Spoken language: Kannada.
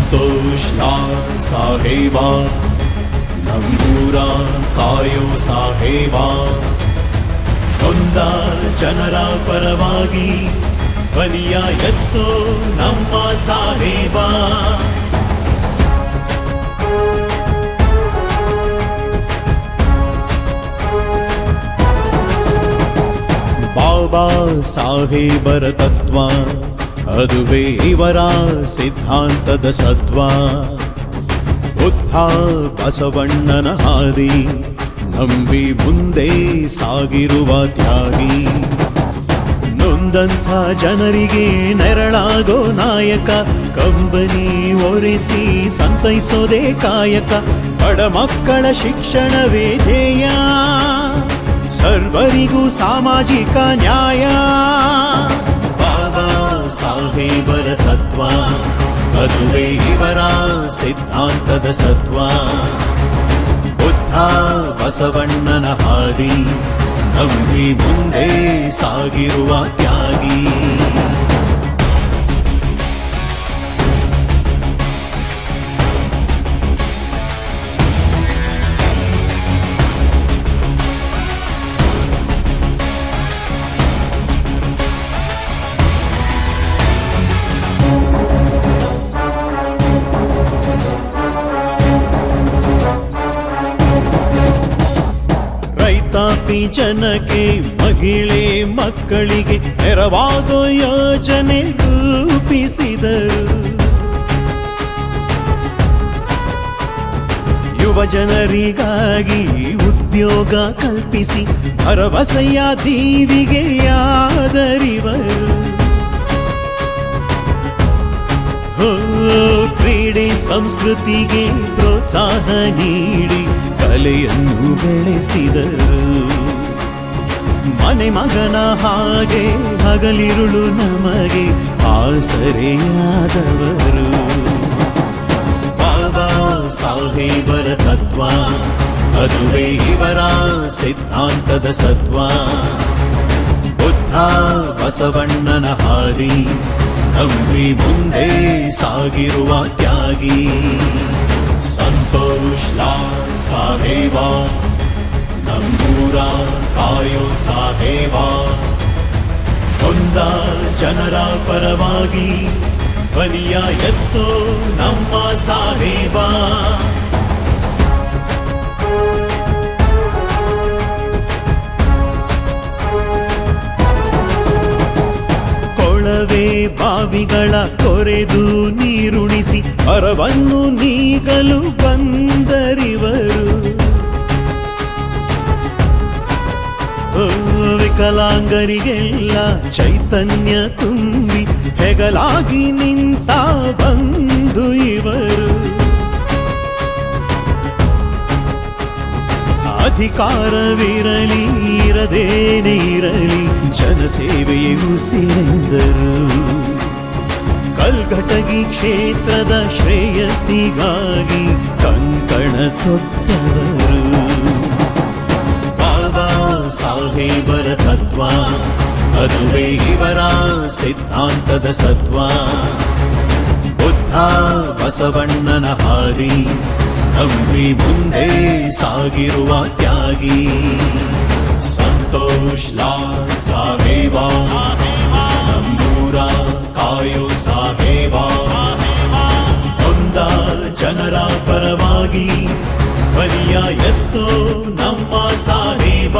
ಸಂತೋಷ್ ಲಾಲ್ ಸಾಹೇಬ ನಮ್ಮೂರ ಕಾಯೋ ಸಾಹೇಬ, ನೊಂದ ಜನರ ಪರವಾಗಿ ಬಲಿಯ ಎತ್ತೋ ನಮ್ಮ ಸಾಹೇಬ. ಬಾಬಾ ಸಾಹೇಬರ ತತ್ವ ಅದುವೇ ಇವರ ಸಿದ್ಧಾಂತದ ಸತ್ವ. ಬುದ್ಧ ಬಸವಣ್ಣನ ಹಾದಿ ನಂಬಿ ಮುಂದೆ ಸಾಗಿರುವ ತ್ಯಾಗಿ. ನೊಂದಂಥ ಜನರಿಗೆ ನೆರಳಾಗೋ ನಾಯಕ, ಕಂಬನಿ ಒರೆಸಿ ಸಂತೈಸೋದೇ ಕಾಯಕ. ಬಡ ಮಕ್ಕಳ ಶಿಕ್ಷಣವೇ ಧ್ಯೇಯ, ಸರ್ವರಿಗೂ ಸಾಮಾಜಿಕ ನ್ಯಾಯ. ಬಾಬಾ ಸಾಹೇಬರ ತತ್ವ ಅದುವೇ ಇವರ ಸಿದ್ಧಾಂತದ ಸತ್ವ. ಬುದ್ಧ ಬಸವಣ್ಣನ ಹಾದಿ ನಂಬಿ ಮುಂದೆ ಸಾಗಿರುವ ತ್ಯಾಗಿ. ರೈತಾಪಿ ಜನಕ್ಕೆ, ಮಹಿಳೆ ಮಕ್ಕಳಿಗೆ ನೆರವಾಗೋ ಯೋಜನೆ ರೂಪಿಸಿದರು. ಯುವ ಜನರಿಗಾಗಿ ಉದ್ಯೋಗ ಕಲ್ಪಿಸಿ ಭರವಸೆಯ ದೀವಿಗೆ ಯಾದರಿವರು. ಕ್ರೀಡೆ ಸಂಸ್ಕೃತಿಗೆ ಪ್ರೋತ್ಸಾಹ ನೀಡಿ ಕಲೆಯನ್ನು ಬೆಳೆಸಿದರು. ಮನೆ ಮಗನ ಹಾಗೆ ಹಗಲಿರುಳು ನಮಗೆ ಆಸರೆಯಾದವರು. ಬಾಬಾ ಸಾಹೇಬರ ತತ್ವ ಅದುವೇ ಇವರ ಸಿದ್ಧಾಂತದ ಸತ್ವ. ಬುದ್ಧ ಬಸವಣ್ಣನ ಹಾದಿ ನಂಬಿ ಮುಂದೆ ಸಾಗಿರುವ ತ್ಯಾಗಿ. ಸಂತೋಷ್ ಲಾಲ್ ಸಾಹೇಬ ನಮ್ಮೂರ ಕಾಯೋ ಸಾಹೇಬ, ನೊಂದ ಜನರ ಪರವಾಗಿ ಬಲಿಯ ಎತ್ತೋ ನಮ್ಮ ಸಾಹೇಬ. ಕೊಳವೆ ಬಾವಿಗಳ ಕೊರೆದು ನೀರುಣಿಸಿ ಬರವನ್ನು ನೀಗಲು ಬಂದರಿವರು. ವಿಕಲಾಂಗರಿಗೆಲ್ಲ ಚೈತನ್ಯ ತುಂಬಿ ಹೆಗಲಾಗಿ ನಿಂತ ಬಂದು ಇವರು. ಅಧಿಕಾರವಿರಲಿ ಇರದೇನೇ ಇರಲಿ ಜನಸೇವೆಯೇ ಉಸಿರೆಂದರು. ಕಲ್ಘಟಗಿ ಕ್ಷೇತ್ರದ ಶ್ರೇಯಸ್ಸಿಗಾಗಿ ಕಂಕಣ ತೊಟ್ಟವರು. ಬಾಬಾ ಸಾಹೇಬರ ತತ್ವ ಅದುವೇ ಇವರ ಸಿದ್ಧಾಂತದ ಸತ್ವ. ಬುದ್ಧ ಬಸವಣ್ಣನ ಹಾದಿ ನಂಬಿ ಮುಂದೆ ಸಾಗಿರುವ ತ್ಯಾಗಿ. ಸಂತೋಷ್ ಲಾಲ್ ಸಾಹೇಬ ನಮ್ಮೂರ ಕಾಯೋ ಸಾಹೇಬ, ನೊಂದ ಜನರ ಪರವಾಗಿ ಬಲಿಯ ಎತ್ತೋ ನಮ್ಮ ಸಾಹೇಬ.